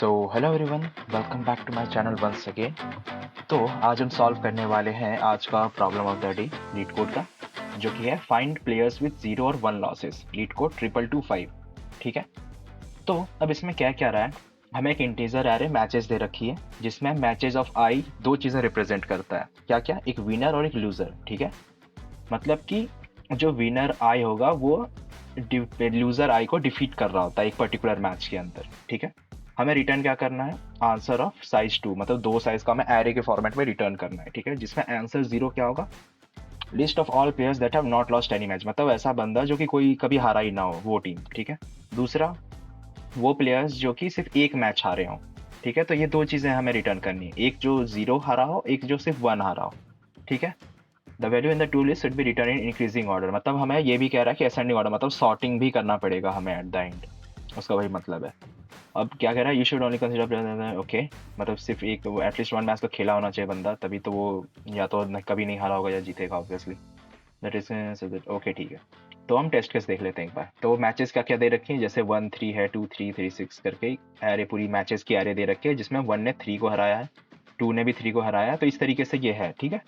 So hello everyone, welcome back to my channel once again. तो आज हम solve करने वाले हैं आज का problem of the day LeetCode का, जो कि है फाइंड प्लेयर्स विद 0 और 1 लॉसेस, लीड कोड 2225। ठीक है, तो अब इसमें क्या क्या रहा है। हमें एक इंटीजर एरे मैचेस दे रखी है, जिसमें मैचेस ऑफ आई दो चीज़ें रिप्रेजेंट करता है। क्या क्या? एक विनर और एक लूजर। ठीक है, मतलब कि जो विनर आई होगा वो लूजर आई को डिफीट कर रहा होता है एक पर्टिकुलर मैच के अंदर। ठीक है, हमें रिटर्न क्या करना है? आंसर ऑफ साइज 2, मतलब दो साइज का हमें एरे के फॉर्मेट में रिटर्न करना है। ठीक है, जिसमें आंसर 0 क्या होगा? List of all players that have not lost any match, मतलब ऐसा बंदा जो कि कोई कभी हारा ही ना हो, वो टीम। ठीक है, दूसरा वो प्लेयर्स जो कि सिर्फ एक मैच हारे हों। ठीक है, तो ये दो चीज़ें हमें रिटर्न करनी है, एक जो 0 हारा हो, एक जो सिर्फ 1 हारा हो। ठीक है, the value in the two list should be return in increasing order, मतलब हमें ये भी कह रहा है कि असेंडिंग ऑर्डर, मतलब सॉर्टिंग भी करना पड़ेगा हमें एट द एंड, उसका वही मतलब है। अब क्या कह रहा है? You should only consider, okay, मतलब सिर्फ एक एटलीस्ट 1 मैच तो खेला होना चाहिए बंदा, तभी तो वो या तो कभी नहीं हारा होगा या जीतेगा ऑब्वियसली। दैट इज ओके, ठीक है। तो हम टेस्ट केस देख लेते हैं एक बार। तो मैचेस क्या क्या दे रखी हैं, जैसे 1-3 है, 2-3-3-6 करके एरे, पूरी मैचेस की एरे दे रखी है, जिसमें 1 ने 3 को हराया है, 2 ने भी 3 को हराया है, तो इस तरीके से ये है। ठीक है,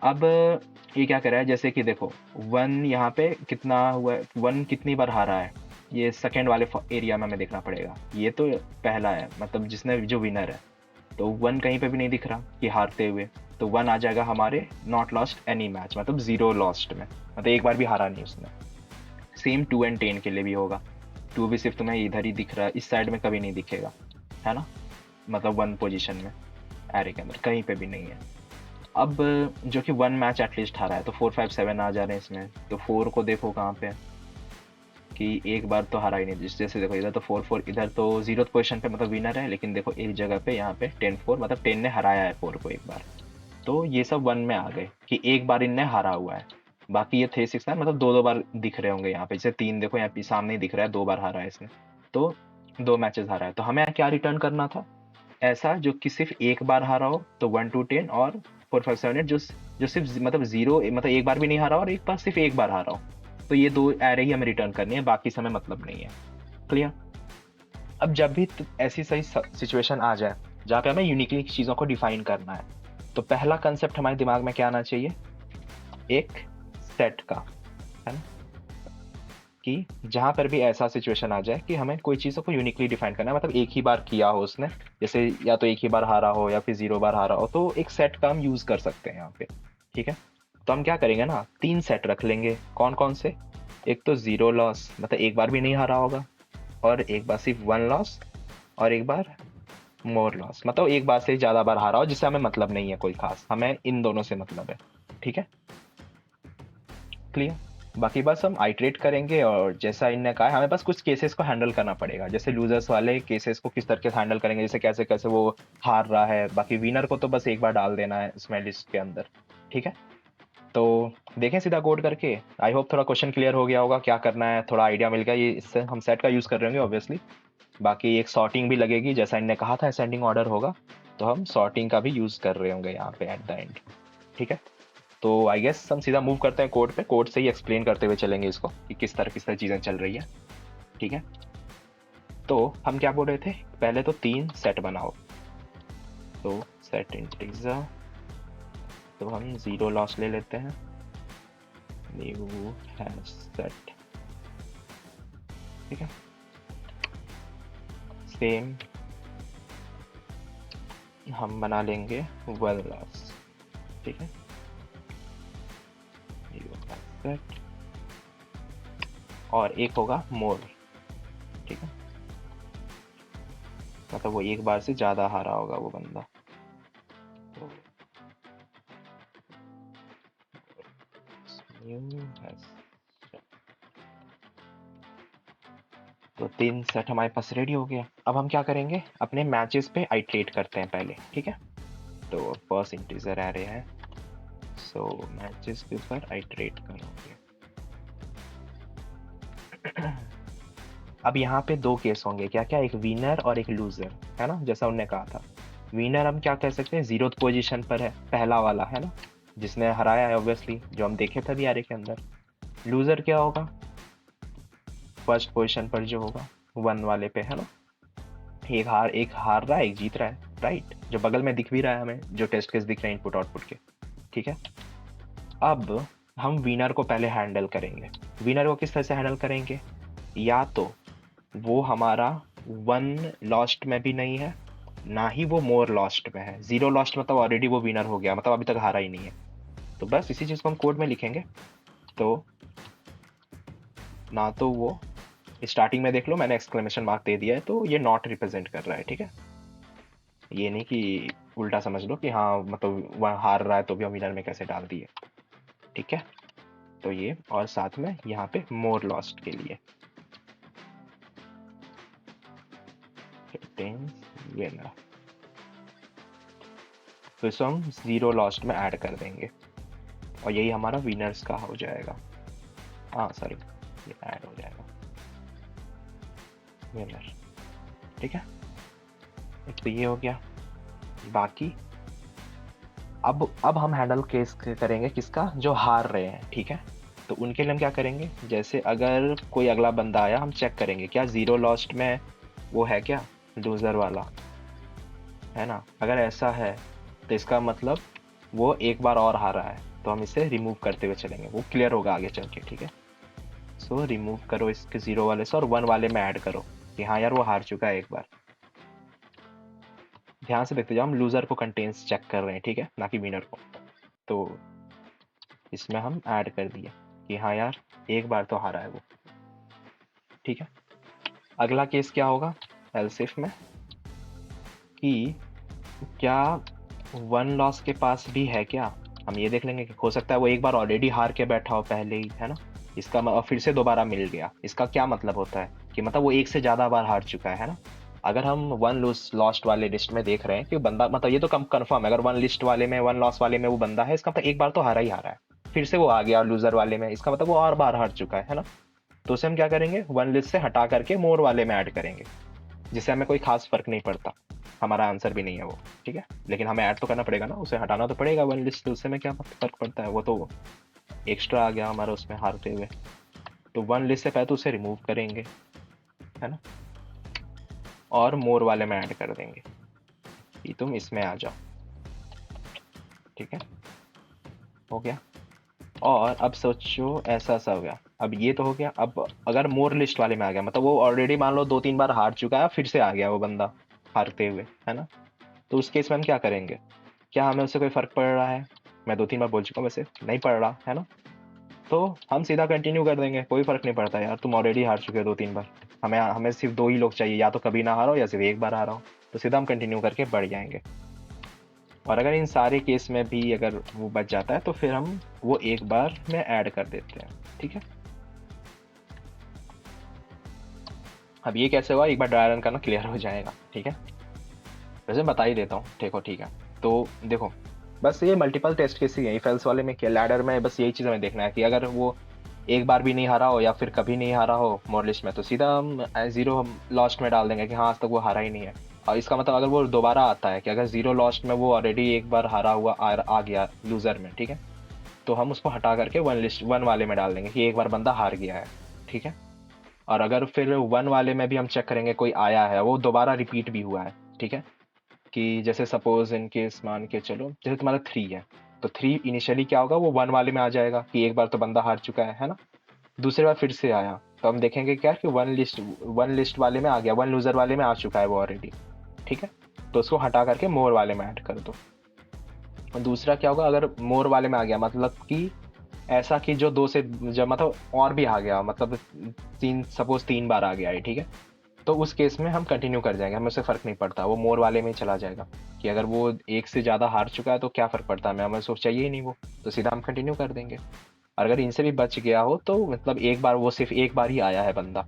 अब ये क्या कर रहा है, जैसे कि देखो 1 यहाँ पे कितना हुआ है, 1 कितनी बार हारा है, ये सेकेंड वाले एरिया में हमें देखना पड़ेगा। ये तो पहला है, मतलब जिसने जो विनर है, तो 1 कहीं पे भी नहीं दिख रहा कि हारते हुए, तो 1 आ जाएगा हमारे नॉट लॉस्ट एनी मैच, मतलब 0 लॉस्ट में, मतलब एक बार भी हारा नहीं उसने। सेम 2 एंड 10 के लिए भी होगा। 2 भी सिर्फ तुम्हें इधर ही दिख रहा है, इस साइड में कभी नहीं दिखेगा, है ना, मतलब 1 पोजीशन में एरे के अंदर कहीं पे भी नहीं है। अब जो कि 1 मैच एटलीस्ट हारा है, तो 4-5-7 आ जा रहे हैं इसमें, तो 4 को देखो कहाँ पे है, कि एक बार तो हारा ही नहीं। जैसे देखो इधर तो 4-4, इधर तो 0th पोजीशन पे, मतलब विनर है, लेकिन देखो एक जगह पे यहाँ पे 10-4, मतलब 10 ने हराया है 4 को एक बार। तो ये सब 1 में आ गए कि एक बार इनने हारा हुआ है। बाकी ये 3-6-9, मतलब दो दो बार दिख रहे होंगे यहाँ पे, जैसे 3 देखो यहाँ पे सामने ही दिख रहा है, 2 बार हारा है इसने, तो 2 मैचेस हारा है। तो हमें क्या रिटर्न करना था? ऐसा जो कि सिर्फ एक बार हारा हो, तो 1-10, और 4-5-7 8 जो जो सिर्फ मतलब 0, मतलब एक बार भी नहीं हारा और एक बार सिर्फ एक बार हारा हो। तो ये दो एरे ही हमें रिटर्न करनी है, बाकी समय मतलब नहीं है। क्लियर? अब जब भी ऐसी सही सिचुएशन आ जाए जहाँ पे हमें यूनिकली चीज़ों को डिफाइन करना है, तो पहला कंसेप्ट हमारे दिमाग में क्या आना चाहिए? एक सेट का, है ना, कि जहां पर भी ऐसा सिचुएशन आ जाए कि हमें कोई चीज़ों को यूनिकली डिफाइन करना है, मतलब एक ही बार किया हो उसने, जैसे या तो एक ही बार हारा हो या फिर 0 बार हारा हो, तो एक सेट का हम यूज कर सकते हैं यहाँ पे। ठीक है, तो हम क्या करेंगे ना, 3 सेट रख लेंगे। कौन कौन से? एक तो 0 लॉस, मतलब एक बार भी नहीं हारा होगा, और एक बार सिर्फ 1 लॉस, और एक बार मोर लॉस, मतलब एक बार से ज्यादा बार हारा हो, जिससे हमें मतलब नहीं है कोई खास, हमें इन दोनों से मतलब है। ठीक है, क्लियर? बाकी बस हम आइटरेट करेंगे, और जैसा इनने कहा है, हमें बस कुछ केसेस को हैंडल करना पड़ेगा, जैसे लूजर्स वाले केसेस को किस तरह से हैंडल करेंगे, जैसे कैसे कैसे वो हार रहा है। बाकी विनर को तो बस एक बार डाल देना है इसमें लिस्ट के अंदर। ठीक है, तो देखें सीधा कोड करके। आई होप थोड़ा क्वेश्चन क्लियर हो गया होगा, क्या करना है थोड़ा आइडिया मिल गया। ये इससे हम सेट का यूज कर रहे होंगे ऑब्वियसली। बाकी एक सॉर्टिंग भी लगेगी, जैसा इनने कहा था असेंडिंग ऑर्डर होगा, तो हम सॉर्टिंग का भी यूज कर रहे होंगे यहाँ पे एट द एंड। ठीक है, तो आई गेस हम सीधा मूव करते हैं कोड पे, कोड से ही एक्सप्लेन करते हुए चलेंगे इसको कि किस तरह चीज़ें चल रही है। ठीक है, तो हम क्या बोल रहे थे, पहले तो 3 सेट बनाओ। तो सेट इंटीजर, तो हम 0 लॉस ले लेते हैं, न्यू हैश सेट। ठीक है, सेम हम बना लेंगे 1 लॉस। ठीक है, न्यू हैश सेट, और एक होगा मोर। ठीक है, मतलब वो एक बार से ज़्यादा हारा होगा वो बंदा। तो न्यू हैश, तो 3 सेट हमारे पास रेडी हो गया। अब हम क्या करेंगे, अपने मैचेस पे आइटरेट करते हैं पहले। ठीक है, तो फर्स्ट इंटीजर एरे है, सो मैचेस के ऊपर आइटरेट करोगे। अब यहाँ पे दो केस होंगे, क्या क्या, एक विनर और एक लूजर, है ना, जैसा उन्होंने कहा था। विनर हम क्या कह सकते हैं, 0th पोजीशन पर है, पहला वाला, है ना, जिसने हराया है ऑब्वियसली, जो हम देखे थे भी एरे के अंदर। लूजर क्या होगा, फर्स्ट पोजीशन पर जो होगा 1 वाले पे, है ना। एक हार रहा है, एक जीत रहा है, राइट, जो बगल में दिख भी रहा है हमें, जो टेस्ट केस दिख रहे हैं इनपुट आउटपुट के, ठीक है। अब हम विनर को पहले हैंडल करेंगे। विनर को किस तरह से हैंडल करेंगे, या तो वो हमारा 1 लॉस्ट में भी नहीं है, ना ही वो मोर लॉस्ट में है। 0 लॉस्ट मतलब ऑलरेडी वो विनर हो गया, मतलब अभी तक हारा ही नहीं है। तो बस इसी चीज़ को हम कोड में लिखेंगे। तो ना तो वो स्टार्टिंग में देख लो मैंने एक्सक्लेमेशन मार्क दे दिया है, तो ये नॉट रिप्रेजेंट कर रहा है, ठीक है। ये नहीं कि उल्टा समझ लो कि हाँ मतलब वह हार रहा है तो भी हम विनर में कैसे डाल दिए, ठीक है। तो ये, और साथ में यहाँ पे मोर लॉस्ट के लिए विनर, तो इसको हम 0 लॉस्ट में ऐड कर देंगे और यही हमारा विनर्स का हो जाएगा। हाँ सॉरी, ये ऐड हो जाएगा विनर, ठीक है। एक तो ये हो गया। बाकी अब हम हैंडल केस करेंगे किसका, जो हार रहे हैं, ठीक है। तो उनके लिए हम क्या करेंगे, जैसे अगर कोई अगला बंदा आया, हम चेक करेंगे क्या 0 लॉस्ट में वो है क्या लूजर वाला, है ना। अगर ऐसा है तो इसका मतलब वो एक बार और हारा है, तो हम इसे रिमूव करते हुए चलेंगे, वो क्लियर होगा आगे चल के, ठीक है। सो रिमूव करो इसके 0 वाले से और 1 वाले में ऐड करो कि हाँ यार वो हार चुका है एक बार। ध्यान से देखते जाओ, हम लूजर को कंटेंट्स चेक कर रहे हैं, ठीक है, ना कि विनर को। तो इसमें हम ऐड कर दिए कि हाँ यार एक बार तो हारा है वो, ठीक है। अगला केस क्या होगा एल्स इफ में, कि क्या 1 लॉस के पास भी है क्या। हम ये देख लेंगे कि हो सकता है वो एक बार ऑलरेडी हार के बैठा हो पहले ही, है ना। इसका फिर से दोबारा मिल गया, इसका क्या मतलब होता है कि मतलब वो एक से ज़्यादा बार हार चुका है ना। अगर हम 1 लॉस्ट वाले लिस्ट में देख रहे हैं कि बंदा, मतलब ये तो कम कन्फर्म है, अगर 1 लिस्ट वाले में 1 लॉस वाले में वो बंदा है, इसका मतलब एक बार तो हारा ही हारा है, फिर से वो आ गया लूजर वाले में, इसका मतलब वो और बार हार चुका है ना। तो उसे हम क्या करेंगे, 1 लिस्ट से हटा करके मोर वाले में ऐड करेंगे, जिससे हमें कोई खास फर्क नहीं पड़ता, हमारा आंसर भी नहीं है वो, ठीक है। लेकिन हमें ऐड तो करना पड़ेगा ना, उसे हटाना तो पड़ेगा 1 लिस्ट से, उससे में क्या फर्क पड़ता है, वो तो एक्स्ट्रा आ गया हमारा उसमें हारते हुए। तो 1 लिस्ट से पहले तो उसे रिमूव करेंगे, है ना, और मोर वाले में ऐड कर देंगे कि तुम इसमें आ जाओ, ठीक है, हो गया। और अब सोचो ऐसा सा हो गया, अब ये तो हो गया। अब अगर मोर लिस्ट वाले में आ गया, मतलब वो ऑलरेडी मान लो 2-3 बार हार चुका है, फिर से आ गया वो बंदा हारते हुए, है ना। तो उस केस में हम क्या करेंगे, क्या हमें उससे कोई फर्क पड़ रहा है, मैं 2-3 बार बोल चुका हूँ वैसे, नहीं पड़ रहा है ना। तो हम सीधा कंटिन्यू कर देंगे, कोई फर्क नहीं पड़ता यार, तुम ऑलरेडी हार चुके हो 2-3 बार, हमें हमें सिर्फ 2 ही लोग चाहिए, या तो कभी ना हारो या सिर्फ एक बार हारा हो। तो सीधा हम कंटिन्यू करके बढ़ जाएंगे। और अगर इन सारे केस में भी अगर वो बच जाता है तो फिर हम वो एक बार में ऐड कर देते हैं, ठीक है। अब ये कैसे हुआ, एक बार ड्राई रन करना क्लियर हो जाएगा, ठीक है। वैसे बता ही देता हूँ, देखो ठीक है। तो देखो बस ये मल्टीपल टेस्ट केस ही है, इफ एल्स वाले में क्या लैडर में बस यही चीज़ हमें देखना है कि अगर वो एक बार भी नहीं हारा हो या फिर कभी नहीं हारा हो मॉडलिस्ट में, तो सीधा हम 0 हम लॉस्ट में डाल देंगे कि हाँ आज तक वो हारा ही नहीं है। और इसका मतलब अगर वो दोबारा आता है कि अगर 0 लॉस्ट में वो ऑलरेडी एक बार हारा हुआ आ गया लूजर में, ठीक है, तो हम उसको हटा करके 1 वाले में डाल देंगे कि एक बार बंदा हार गया है, ठीक है। और अगर फिर 1 वाले में भी हम चेक करेंगे कोई आया है, वो दोबारा रिपीट भी हुआ है, ठीक है। कि जैसे सपोज इन केस मान के चलो जैसे तुम्हारा 3 है, तो 3 इनिशियली क्या होगा, वो 1 वाले में आ जाएगा कि एक बार तो बंदा हार चुका है ना। दूसरी बार फिर से आया तो हम देखेंगे क्या कि 1 लिस्ट वाले में आ गया, 1 लूजर वाले में आ चुका है वो ऑलरेडी, ठीक है। तो उसको हटा करके मोर वाले में ऐड कर दो। और दूसरा क्या होगा, अगर मोर वाले में आ गया मतलब कि ऐसा कि जो 2 से जब मतलब और भी आ गया, मतलब 3 बार आ गया है, ठीक है। तो उस केस में हम कंटिन्यू कर जाएंगे, हमें उससे फ़र्क नहीं पड़ता, वो मोर वाले में ही चला जाएगा कि अगर वो एक से ज़्यादा हार चुका है तो क्या फ़र्क पड़ता है, हमें उसको चाहिए ही नहीं वो, तो सीधा हम कंटिन्यू कर देंगे। और अगर इनसे भी बच गया हो तो मतलब एक बार, वो सिर्फ एक बार ही आया है बंदा,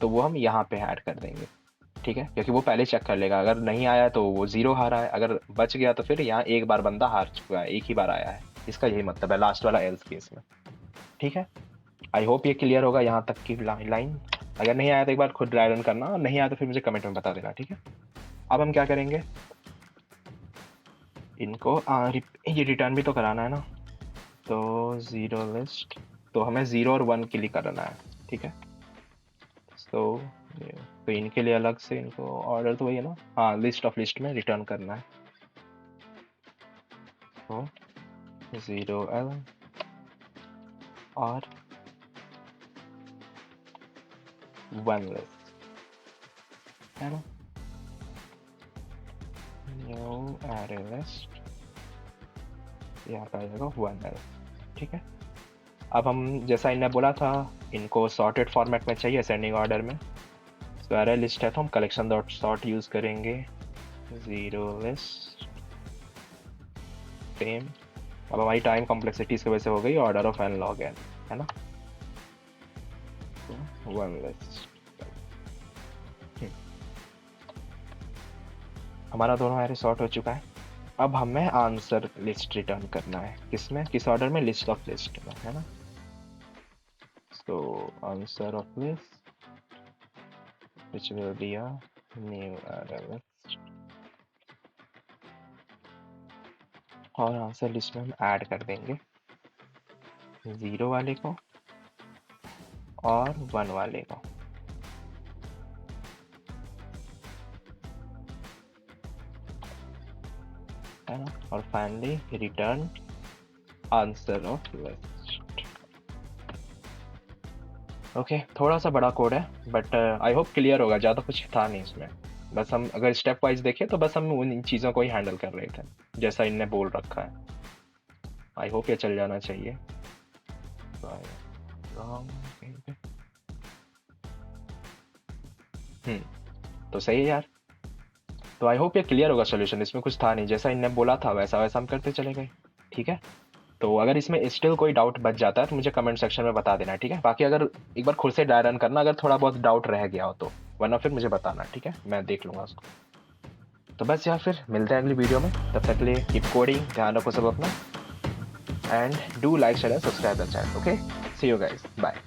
तो वो हम यहाँ पे ऐड कर देंगे, ठीक है, क्योंकि वो पहले चेक कर लेगा, अगर नहीं आया तो वो 0 हारा है, अगर बच गया तो फिर यहाँ एक बार बंदा हार चुका है, एक ही बार आया है, इसका यही मतलब है लास्ट वाला एल्स केस में, ठीक है। आई होप ये क्लियर होगा यहाँ तक की लाइन। अगर नहीं आया तो एक बार खुद ड्राई रन करना, और नहीं आया तो फिर मुझे कमेंट में बता देना, ठीक है। अब हम क्या करेंगे, इनको ये रिटर्न भी तो कराना है ना, तो 0 लिस्ट, तो हमें 0 और 1 के लिए करना है, ठीक है। तो तो इनके लिए अलग से इनको ऑर्डर तो वही है ना, हाँ लिस्ट ऑफ लिस्ट में रिटर्न करना है। तो 0L और 1 लिस्ट है ना, न्यू एरे लिस्ट, यहाँ पे आ जाएगा 1L। ठीक है, अब हम जैसा इन्हें बोला था इनको सॉर्टेड फॉर्मेट में चाहिए असेंडिंग ऑर्डर में। तो एरे लिस्ट है तो हम कलेक्शन डॉट सॉर्ट यूज करेंगे, 0 लिस्ट सेम। अब हमारी टाइम कॉम्प्लेक्सिटी की वजह से हो गई order of n log n, है ना। तो 1 लिस्ट हमारा दोनों एरे सॉर्ट हो चुका है। अब हमें आंसर लिस्ट रिटर्न करना है, किसमें, किस ऑर्डर में, लिस्ट ऑफ लिस्ट में, है ना। तो answer of list which will be a new array list, और आंसर लिस्ट में हम ऐड कर देंगे 0 वाले को और 1 वाले को, है ना। और finally return answer of list. Okay, थोड़ा सा बड़ा कोड है बट आई होप क्लियर होगा, ज़्यादा कुछ था नहीं इसमें। बस हम अगर स्टेप वाइज देखें तो बस हम उन चीज़ों को ही हैंडल कर रहे थे जैसा इनने बोल रखा है। आई होप ये चल जाना चाहिए। तो सही है यार। तो आई होप ये क्लियर होगा सोल्यूशन, इसमें कुछ था नहीं, जैसा इनने बोला था वैसा वैसा हम करते चले गए। ठीक है, तो अगर इसमें स्टिल कोई डाउट बच जाता है तो मुझे कमेंट सेक्शन में बता देना। ठीक है, बाकी अगर एक बार खुद से ड्राई रन करना अगर थोड़ा बहुत डाउट रह गया हो तो, वरना फिर मुझे बताना। ठीक है, मैं देख लूँगा उसको। तो बस यार फिर मिलते हैं अगली वीडियो में, तब तक के लिए कीप कोडिंग, ध्यान रखो सब अपना, and do like share and subscribe the channel. Okay, see you guys, bye.